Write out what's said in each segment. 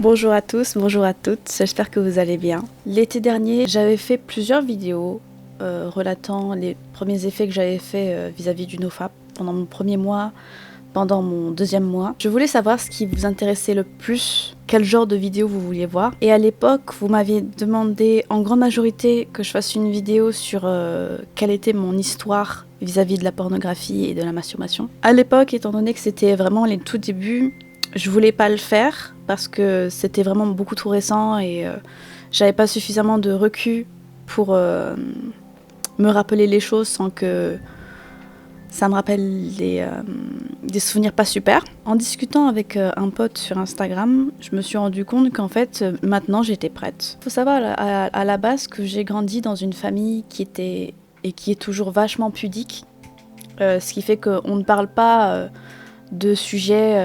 Bonjour à tous, bonjour à toutes, j'espère que vous allez bien. L'été dernier, j'avais fait plusieurs vidéos relatant les premiers effets que j'avais fait vis-à-vis du NoFap pendant mon premier mois, pendant mon deuxième mois. Je voulais savoir ce qui vous intéressait le plus, quel genre de vidéo vous vouliez voir. Et à l'époque, vous m'aviez demandé en grande majorité que je fasse une vidéo sur quelle était mon histoire vis-à-vis de la pornographie et de la masturbation. À l'époque, étant donné que c'était vraiment les tout débuts, je voulais pas le faire parce que c'était vraiment beaucoup trop récent et j'avais pas suffisamment de recul pour me rappeler les choses sans que ça me rappelle des souvenirs pas super. En discutant avec un pote sur Instagram, je me suis rendu compte qu'en fait, maintenant j'étais prête. Faut savoir à la base que j'ai grandi dans une famille qui était et qui est toujours vachement pudique, ce qui fait qu'on ne parle pas de sujets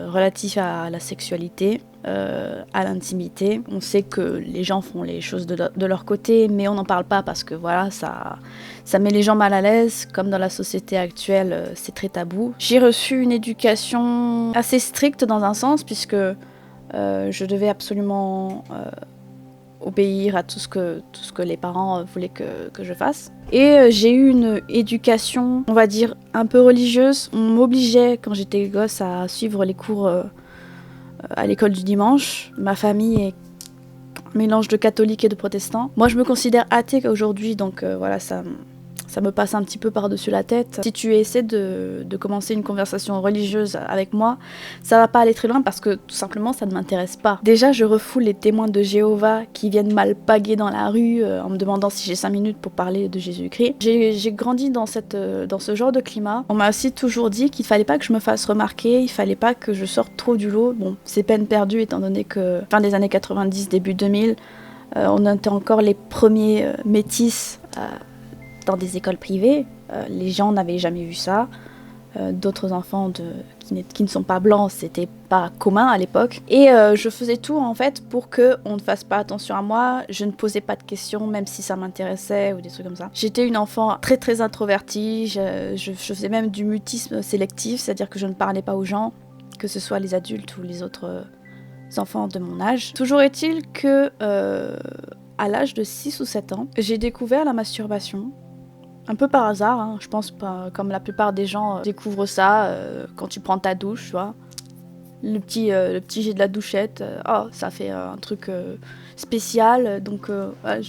relatifs à la sexualité, à l'intimité. On sait que les gens font les choses de leur côté, mais on n'en parle pas parce que voilà, ça met les gens mal à l'aise, comme dans la société actuelle, c'est très tabou. J'ai reçu une éducation assez stricte dans un sens, puisque je devais absolument obéir à tout ce que les parents voulaient que je fasse. Et j'ai eu une éducation, on va dire, un peu religieuse. On m'obligeait, quand j'étais gosse, à suivre les cours à l'école du dimanche. Ma famille est un mélange de catholiques et de protestants. Moi, je me considère athée aujourd'hui, donc voilà, ça me passe un petit peu par-dessus la tête. Si tu essaies de commencer une conversation religieuse avec moi, ça va pas aller très loin parce que tout simplement ça ne m'intéresse pas. Déjà, je refoule les témoins de Jéhovah qui viennent m'alpaguer dans la rue en me demandant si j'ai 5 minutes pour parler de Jésus-Christ. J'ai grandi dans ce genre de climat. On m'a aussi toujours dit qu'il fallait pas que je me fasse remarquer, il fallait pas que je sorte trop du lot. Bon, c'est peine perdue étant donné que fin des années 90, début 2000, on était encore les premiers métis dans des écoles privées. Les gens n'avaient jamais vu ça. D'autres enfants qui ne sont pas blancs, c'était pas commun à l'époque. Et je faisais tout en fait pour qu'on ne fasse pas attention à moi. Je ne posais pas de questions, même si ça m'intéressait ou des trucs comme ça. J'étais une enfant très très introvertie. Je faisais même du mutisme sélectif, c'est-à-dire que je ne parlais pas aux gens, que ce soit les adultes ou les autres enfants de mon âge. Toujours est-il que à l'âge de 6 ou 7 ans, j'ai découvert la masturbation. Un peu par hasard, hein. Je pense pas, comme la plupart des gens découvrent ça quand tu prends ta douche, tu vois. Le petit jet de la douchette, oh, ça fait un truc spécial, donc ouais,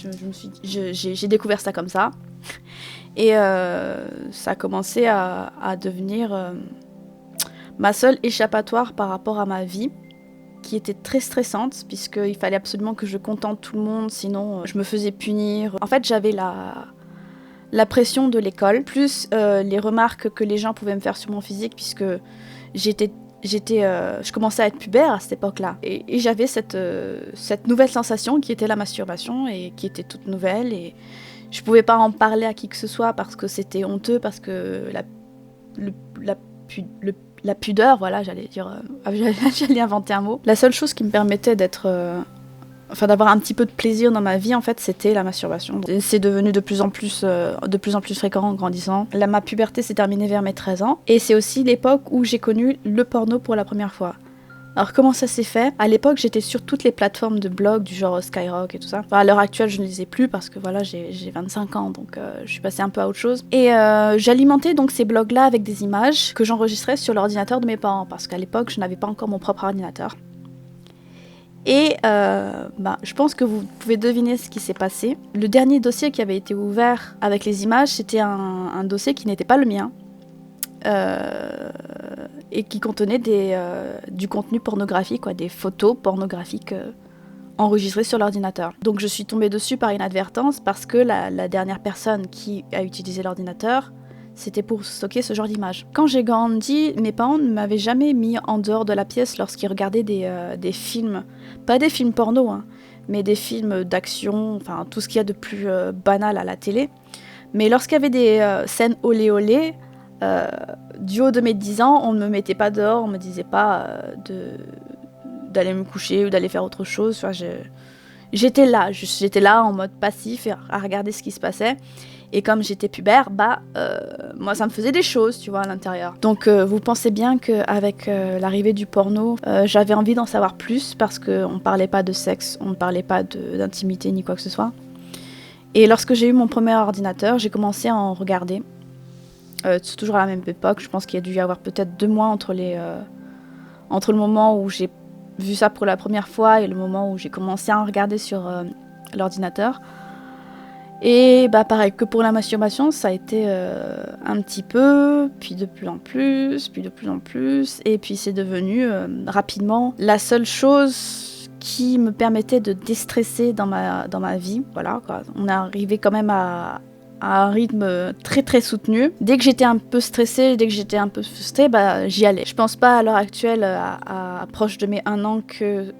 j'ai découvert ça comme ça. Et ça a commencé à devenir ma seule échappatoire par rapport à ma vie, qui était très stressante, puisqu'il fallait absolument que je contente tout le monde, sinon je me faisais punir. En fait, j'avais la pression de l'école, plus les remarques que les gens pouvaient me faire sur mon physique, puisque je commençais à être pubère à cette époque-là. Et j'avais cette nouvelle sensation qui était la masturbation, et qui était toute nouvelle, et je pouvais pas en parler à qui que ce soit, parce que c'était honteux, parce que la pudeur, voilà, j'allais inventer un mot. La seule chose qui me permettait d'avoir un petit peu de plaisir dans ma vie, en fait, c'était la masturbation. C'est devenu de plus en plus fréquent en grandissant. Ma puberté s'est terminée vers mes 13 ans, et c'est aussi l'époque où j'ai connu le porno pour la première fois. Alors comment ça s'est fait ? À l'époque, j'étais sur toutes les plateformes de blog du genre Skyrock et tout ça. Enfin, à l'heure actuelle, je ne les ai plus parce que voilà, j'ai 25 ans, donc je suis passée un peu à autre chose. Et j'alimentais donc ces blogs-là avec des images que j'enregistrais sur l'ordinateur de mes parents, parce qu'à l'époque, je n'avais pas encore mon propre ordinateur. Et je pense que vous pouvez deviner ce qui s'est passé. Le dernier dossier qui avait été ouvert avec les images, c'était un dossier qui n'était pas le mien. Et qui contenait du contenu pornographique, quoi, des photos pornographiques enregistrées sur l'ordinateur. Donc je suis tombée dessus par inadvertance parce que la dernière personne qui a utilisé l'ordinateur, c'était pour stocker ce genre d'images. Quand j'ai grandi, mes parents ne m'avaient jamais mis en dehors de la pièce lorsqu'ils regardaient des films, pas des films porno, hein, mais des films d'action, enfin tout ce qu'il y a de plus banal à la télé. Mais lorsqu'il y avait des scènes olé olé, du haut de mes 10 ans, on ne me mettait pas dehors, on me disait pas d'aller me coucher ou d'aller faire autre chose. Enfin, j'étais là, j'étais là en mode passif à regarder ce qui se passait. Et comme j'étais pubère, moi ça me faisait des choses, tu vois, à l'intérieur. Donc vous pensez bien qu'avec l'arrivée du porno, j'avais envie d'en savoir plus parce qu'on parlait pas de sexe, on ne parlait pas d'intimité ni quoi que ce soit. Et lorsque j'ai eu mon premier ordinateur, j'ai commencé à en regarder. C'est toujours à la même époque, je pense qu'il y a dû y avoir peut-être 2 mois entre le moment où j'ai vu ça pour la première fois et le moment où j'ai commencé à en regarder sur l'ordinateur. Et pareil que pour la masturbation, ça a été un petit peu, puis de plus en plus, et puis c'est devenu rapidement la seule chose qui me permettait de déstresser dans ma vie. Voilà, quoi. On est arrivé quand même à un rythme très très soutenu. Dès que j'étais un peu stressée, dès que j'étais un peu frustrée, j'y allais. Je pense pas à l'heure actuelle, à proche de mes 1 an, que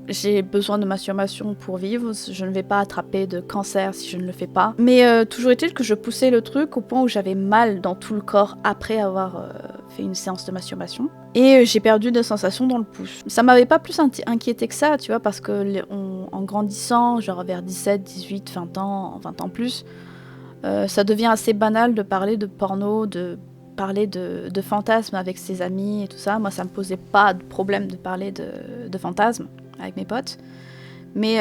j'ai besoin de masturbation pour vivre, je ne vais pas attraper de cancer si je ne le fais pas. Mais toujours est-il que je poussais le truc au point où j'avais mal dans tout le corps après avoir fait une séance de masturbation. Et j'ai perdu des sensations dans le pouce. Ça m'avait pas plus inquiété que ça, tu vois, parce que en grandissant, genre vers 17, 18, 20 ans plus, ça devient assez banal de parler de porno, de parler de fantasmes avec ses amis et tout ça. Moi, ça me posait pas de problème de parler de fantasmes avec mes potes, mais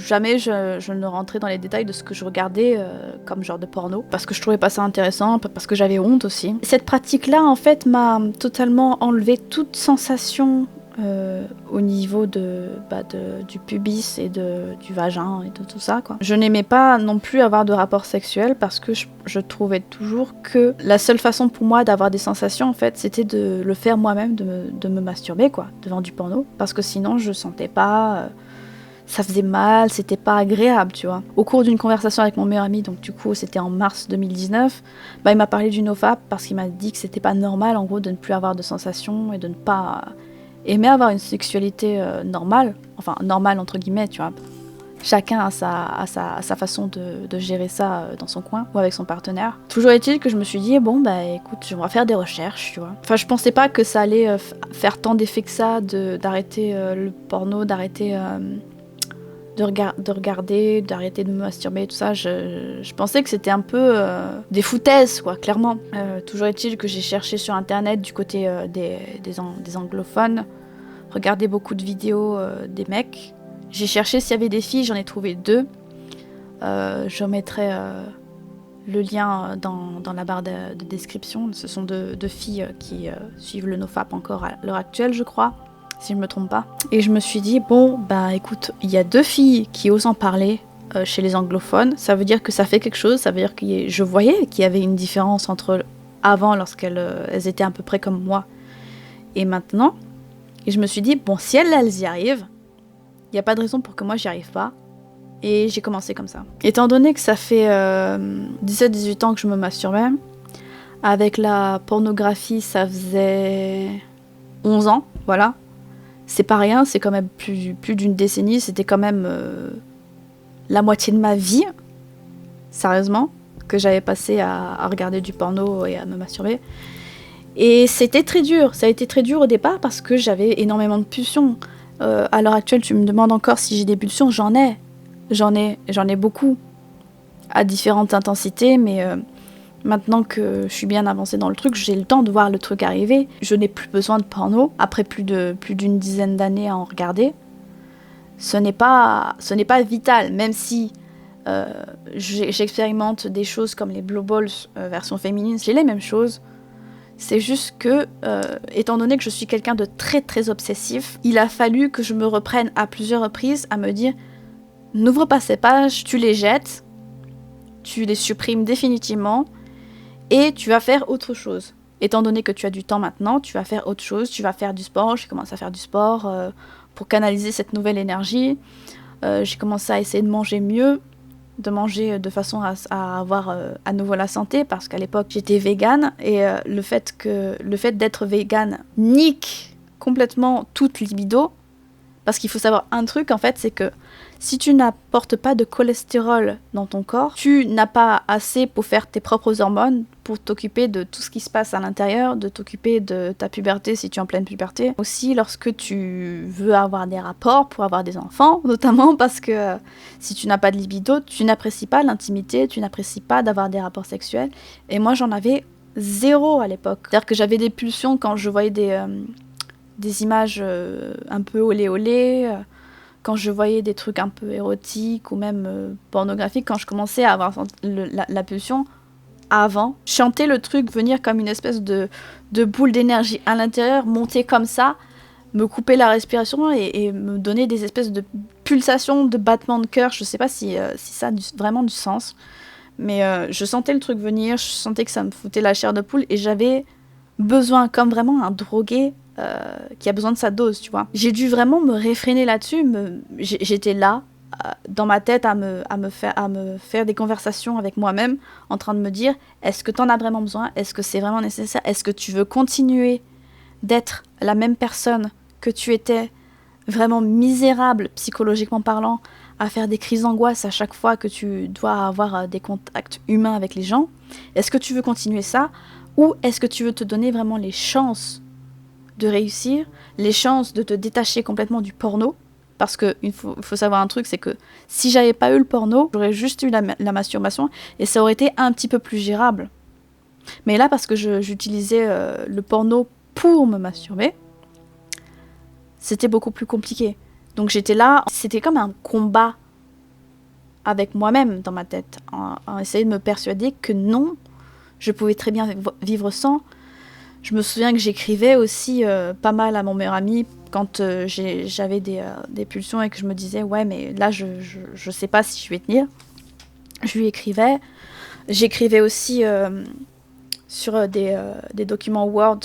jamais je ne rentrais dans les détails de ce que je regardais comme genre de porno, parce que je trouvais pas ça intéressant, parce que j'avais honte aussi. Cette pratique-là, en fait, m'a totalement enlevé toute sensation au niveau du pubis et du vagin et de tout ça, quoi. Je n'aimais pas non plus avoir de rapport sexuel parce que je trouvais toujours que la seule façon pour moi d'avoir des sensations, en fait, c'était de le faire moi-même, de me masturber, quoi, devant du porno, parce que sinon je sentais pas... ça faisait mal, c'était pas agréable, tu vois. Au cours d'une conversation avec mon meilleur ami, donc du coup c'était en mars 2019, il m'a parlé du nofap parce qu'il m'a dit que c'était pas normal, en gros, de ne plus avoir de sensations et de ne pas aimer avoir une sexualité normale, enfin normale entre guillemets, tu vois. Chacun a sa façon de gérer ça dans son coin ou avec son partenaire. Toujours est-il que je me suis dit, bon écoute, je vais faire des recherches, tu vois. Enfin, je pensais pas que ça allait faire tant d'effet que ça, d'arrêter le porno, d'arrêter de regarder, d'arrêter de me masturber, tout ça. Je pensais que c'était un peu des foutaises, quoi, clairement. Toujours est-il que j'ai cherché sur internet du côté des anglophones, regardé beaucoup de vidéos des mecs. J'ai cherché s'il y avait des filles, j'en ai trouvé 2. Je mettrai le lien dans la barre de description. Ce sont deux filles qui suivent le nofap encore à l'heure actuelle, je crois, si je me trompe pas. Et je me suis dit, bon, écoute, il y a 2 filles qui osent en parler chez les anglophones. Ça veut dire que ça fait quelque chose, ça veut dire que je voyais qu'il y avait une différence entre avant, lorsqu'elles étaient à peu près comme moi, et maintenant. Et je me suis dit, bon, si elles y arrivent, il n'y a pas de raison pour que moi j'y arrive pas. Et j'ai commencé comme ça. Étant donné que ça fait 17-18 ans que je me masturbais, avec la pornographie ça faisait 11 ans, voilà. C'est pas rien, c'est quand même plus d'une décennie, c'était quand même la moitié de ma vie, sérieusement, que j'avais passé à regarder du porno et à me masturber. Et c'était très dur, ça a été très dur au départ parce que j'avais énormément de pulsions. À l'heure actuelle, tu me demandes encore si j'ai des pulsions, j'en ai beaucoup, à différentes intensités, mais maintenant que je suis bien avancée dans le truc, j'ai le temps de voir le truc arriver. Je n'ai plus besoin de porno, après plus d'une dizaine d'années à en regarder. Ce n'est pas vital, même si j'expérimente des choses comme les Blue Balls version féminine, j'ai les mêmes choses. C'est juste que, étant donné que je suis quelqu'un de très très obsessif, il a fallu que je me reprenne à plusieurs reprises à me dire « N'ouvre pas ces pages, tu les jettes, tu les supprimes définitivement et tu vas faire autre chose. » Étant donné que tu as du temps maintenant, tu vas faire autre chose, tu vas faire du sport. J'ai commencé à faire du sport pour canaliser cette nouvelle énergie. J'ai commencé à essayer de manger mieux, de manger de façon à avoir à nouveau la santé, parce qu'à l'époque j'étais végane et le fait d'être végane nique complètement toute libido, Parce qu'il faut savoir un truc, en fait, c'est que si tu n'apportes pas de cholestérol dans ton corps, tu n'as pas assez pour faire tes propres hormones, pour t'occuper de tout ce qui se passe à l'intérieur, de t'occuper de ta puberté si tu es en pleine puberté. Aussi, lorsque tu veux avoir des rapports pour avoir des enfants, notamment parce que si tu n'as pas de libido, tu n'apprécies pas l'intimité, tu n'apprécies pas d'avoir des rapports sexuels. Et moi, j'en avais zéro à l'époque. C'est-à-dire que j'avais des pulsions quand je voyais des images un peu olé olé, quand je voyais des trucs un peu érotiques ou même pornographiques, quand je commençais à avoir la pulsion, avant, chanter le truc, venir comme une espèce de boule d'énergie à l'intérieur, monter comme ça, me couper la respiration et me donner des espèces de pulsations, de battements de cœur. Je sais pas si ça a vraiment du sens, mais je sentais le truc venir, je sentais que ça me foutait la chair de poule et j'avais besoin, comme vraiment un drogué, qui a besoin de sa dose, tu vois. J'ai dû vraiment me réfréner là-dessus. J'étais là, dans ma tête, à me faire des conversations avec moi-même, en train de me dire, est-ce que t'en as vraiment besoin? Est-ce que c'est vraiment nécessaire? Est-ce que tu veux continuer d'être la même personne que tu étais, vraiment misérable, psychologiquement parlant, à faire des crises d'angoisse à chaque fois que tu dois avoir des contacts humains avec les gens? Est-ce que tu veux continuer ça? Ou est-ce que tu veux te donner vraiment les chances de réussir, les chances de te détacher complètement du porno? Parce qu'il faut savoir un truc, c'est que si j'avais pas eu le porno, j'aurais juste eu la masturbation et ça aurait été un petit peu plus gérable. Mais là, parce que j'utilisais le porno pour me masturber, c'était beaucoup plus compliqué. Donc j'étais là, c'était comme un combat avec moi-même dans ma tête, en essayant de me persuader que non, je pouvais très bien vivre sans. Je me souviens que j'écrivais aussi pas mal à mon meilleur ami quand j'avais des pulsions et que je me disais ouais mais là je sais pas si je vais tenir. Je lui écrivais. J'écrivais aussi sur des documents Word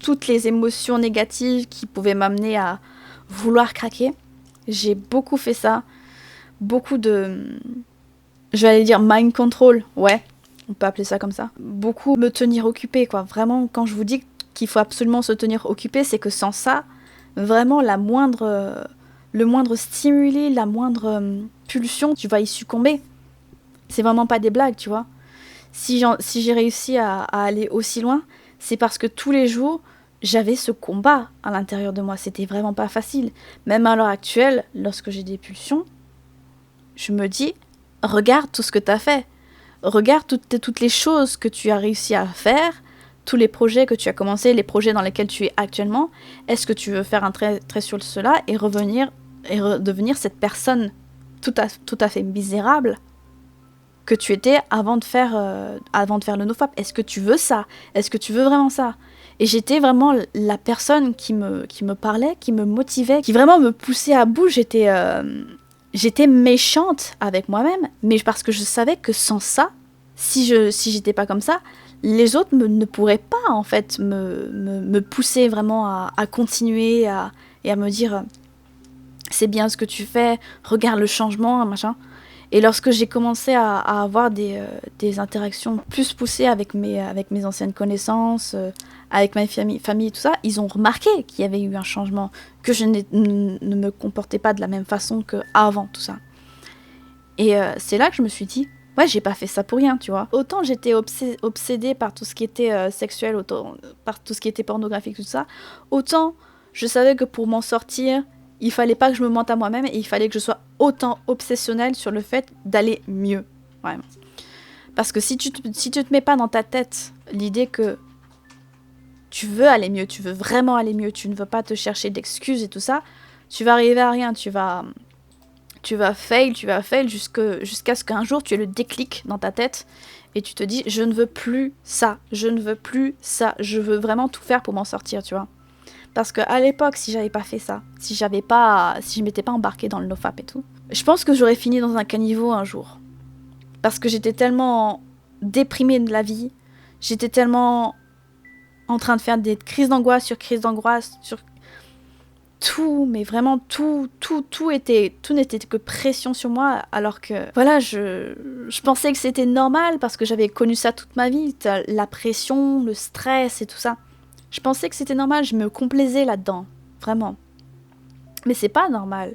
toutes les émotions négatives qui pouvaient m'amener à vouloir craquer. J'ai beaucoup fait ça. Beaucoup de... Je vais aller dire mind control, ouais. On peut appeler ça comme ça. Beaucoup me tenir occupée, quoi. Vraiment, quand je vous dis qu'il faut absolument se tenir occupé, c'est que sans ça, vraiment, le moindre stimuli, la moindre pulsion, tu vas y succomber. C'est vraiment pas des blagues, tu vois. Si j'ai réussi à aller aussi loin, c'est parce que tous les jours, j'avais ce combat à l'intérieur de moi. C'était vraiment pas facile. Même à l'heure actuelle, lorsque j'ai des pulsions, je me dis, regarde tout ce que t'as fait. Regarde toutes les choses que tu as réussi à faire, tous les projets que tu as commencé, les projets dans lesquels tu es actuellement. Est-ce que tu veux faire un trait sur cela et revenir et redevenir cette personne tout à fait misérable que tu étais avant de faire le nofap? Est-ce que tu veux ça? Est-ce que tu veux vraiment ça? Et j'étais vraiment la personne qui me parlait, qui me motivait, qui vraiment me poussait à bout. J'étais méchante avec moi-même, mais parce que je savais que sans ça, si j'étais pas comme ça, les autres ne pourraient pas en fait me pousser vraiment à continuer et à me dire c'est bien ce que tu fais, regarde le changement, machin. Et lorsque j'ai commencé à avoir des interactions plus poussées avec mes anciennes connaissances, avec ma famille et tout ça, ils ont remarqué qu'il y avait eu un changement, que je ne me comportais pas de la même façon qu'avant tout ça. Et c'est là que je me suis dit, ouais, j'ai pas fait ça pour rien, tu vois. Autant j'étais obsédée par tout ce qui était sexuel, autant par tout ce qui était pornographique, tout ça, autant je savais que pour m'en sortir, il fallait pas que je me mente à moi-même et il fallait que je sois autant obsessionnelle sur le fait d'aller mieux. Vraiment. Parce que si tu te mets pas dans ta tête l'idée que tu veux aller mieux, tu veux vraiment aller mieux, tu ne veux pas te chercher d'excuses et tout ça, tu vas arriver à rien, tu vas fail jusqu'à ce qu'un jour tu aies le déclic dans ta tête et tu te dis je ne veux plus ça, je veux vraiment tout faire pour m'en sortir, tu vois. Parce qu'à l'époque, si j'avais pas fait ça, si je m'étais pas embarquée dans le nofap et tout, je pense que j'aurais fini dans un caniveau un jour. Parce que j'étais tellement déprimée de la vie, j'étais tellement en train de faire des crises d'angoisse, sur tout, mais vraiment tout n'était que pression sur moi, alors que, voilà, je pensais que c'était normal parce que j'avais connu ça toute ma vie, la pression, le stress et tout ça. Je pensais que c'était normal, je me complaisais là-dedans, vraiment. Mais c'est pas normal.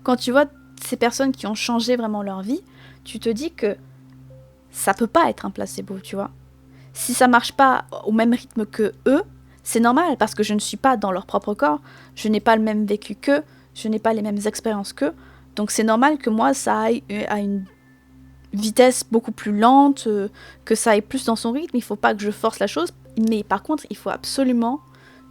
Quand tu vois ces personnes qui ont changé vraiment leur vie, tu te dis que ça peut pas être un placebo, tu vois. Si ça marche pas au même rythme que eux, c'est normal parce que je ne suis pas dans leur propre corps, je n'ai pas le même vécu qu'eux, je n'ai pas les mêmes expériences qu'eux. Donc c'est normal que moi ça aille à une vitesse beaucoup plus lente, que ça aille plus dans son rythme. Il faut pas que je force la chose, mais par contre il faut absolument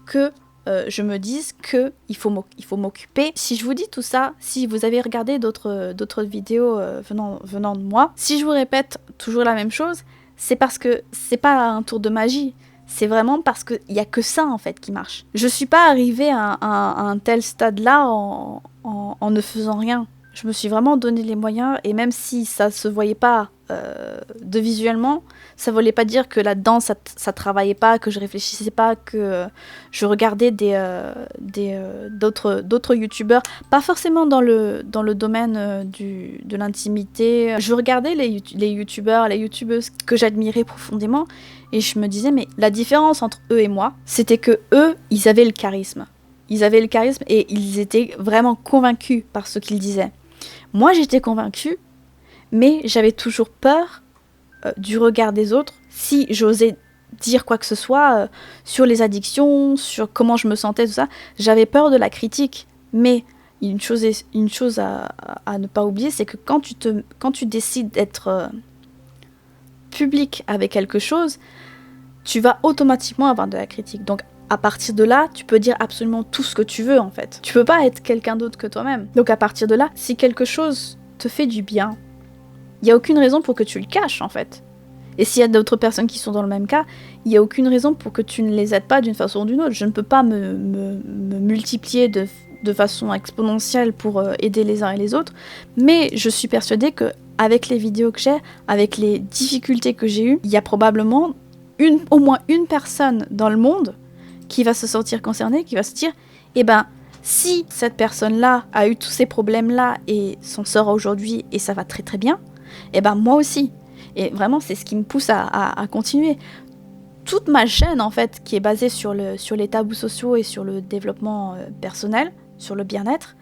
que je me dise que il faut m'occuper. Si je vous dis tout ça, si vous avez regardé d'autres vidéos venant de moi, si je vous répète toujours la même chose, c'est parce que c'est pas un tour de magie. C'est vraiment parce qu'il n'y a que ça en fait qui marche. Je suis pas arrivée à un tel stade-là en ne faisant rien. Je me suis vraiment donné les moyens, et même si ça se voyait pas de visuellement, ça voulait pas dire que là-dedans ça travaillait pas, que je réfléchissais pas, que je regardais d'autres youtubeurs, pas forcément dans le domaine de l'intimité. Je regardais les youtubeurs, les youtubeuses que j'admirais profondément, et je me disais, mais la différence entre eux et moi, c'était que eux, ils avaient le charisme. Ils avaient le charisme et ils étaient vraiment convaincus par ce qu'ils disaient. Moi, j'étais convaincue, mais j'avais toujours peur du regard des autres si j'osais dire quoi que ce soit sur les addictions, sur comment je me sentais, tout ça. J'avais peur de la critique. Mais une chose à ne pas oublier, c'est que quand tu décides d'être public avec quelque chose, tu vas automatiquement avoir de la critique. Donc à partir de là, tu peux dire absolument tout ce que tu veux en fait. Tu peux pas être quelqu'un d'autre que toi-même. Donc à partir de là, si quelque chose te fait du bien, il n'y a aucune raison pour que tu le caches en fait. Et s'il y a d'autres personnes qui sont dans le même cas, il n'y a aucune raison pour que tu ne les aides pas d'une façon ou d'une autre. Je ne peux pas me multiplier de façon exponentielle pour aider les uns et les autres, mais je suis persuadée que avec les vidéos que j'ai, avec les difficultés que j'ai eues, il y a probablement au moins une personne dans le monde qui va se sentir concernée, qui va se dire, eh ben, si cette personne-là a eu tous ces problèmes-là et s'en sort aujourd'hui et ça va très très bien, eh ben moi aussi. Et vraiment, c'est ce qui me pousse à continuer. Toute ma chaîne, en fait, qui est basée sur les tabous sociaux et sur le développement personnel, sur le bien-être,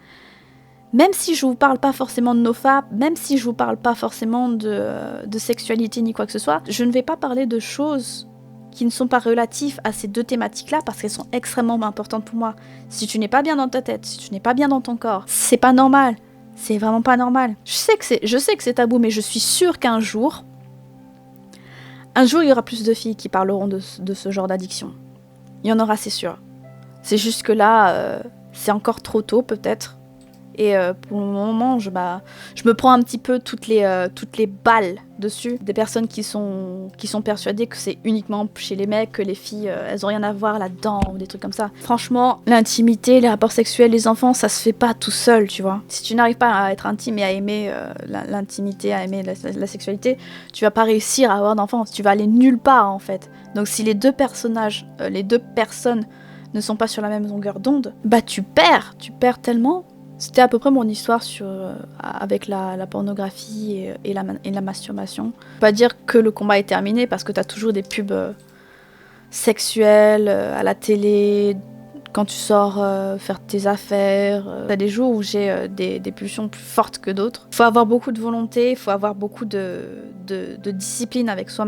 même si je vous parle pas forcément de nofap, même si je vous parle pas forcément de sexualité ni quoi que ce soit, je ne vais pas parler de choses qui ne sont pas relatives à ces deux thématiques-là parce qu'elles sont extrêmement importantes pour moi. Si tu n'es pas bien dans ta tête, si tu n'es pas bien dans ton corps, c'est pas normal. C'est vraiment pas normal. Je sais que c'est tabou, mais je suis sûre qu'un jour, il y aura plus de filles qui parleront de ce genre d'addiction. Il y en aura, c'est sûr. C'est juste que là, c'est encore trop tôt peut-être. Et pour le moment, je me prends un petit peu toutes les balles dessus. Des personnes qui sont persuadées que c'est uniquement chez les mecs, que les filles, elles ont rien à voir là-dedans, ou des trucs comme ça. Franchement, l'intimité, les rapports sexuels, les enfants, ça se fait pas tout seul, tu vois. Si tu n'arrives pas à être intime et à aimer l'intimité, à aimer la sexualité, tu vas pas réussir à avoir d'enfants. Tu vas aller nulle part, en fait. Donc si les deux personnes ne sont pas sur la même longueur d'onde, bah tu perds tellement. C'était à peu près mon histoire avec la pornographie et la masturbation. Pas dire que le combat est terminé parce que t'as toujours des pubs sexuelles à la télé, quand tu sors faire tes affaires. T'as des jours où j'ai des pulsions plus fortes que d'autres. Il faut avoir beaucoup de volonté, il faut avoir beaucoup de discipline avec soi-même.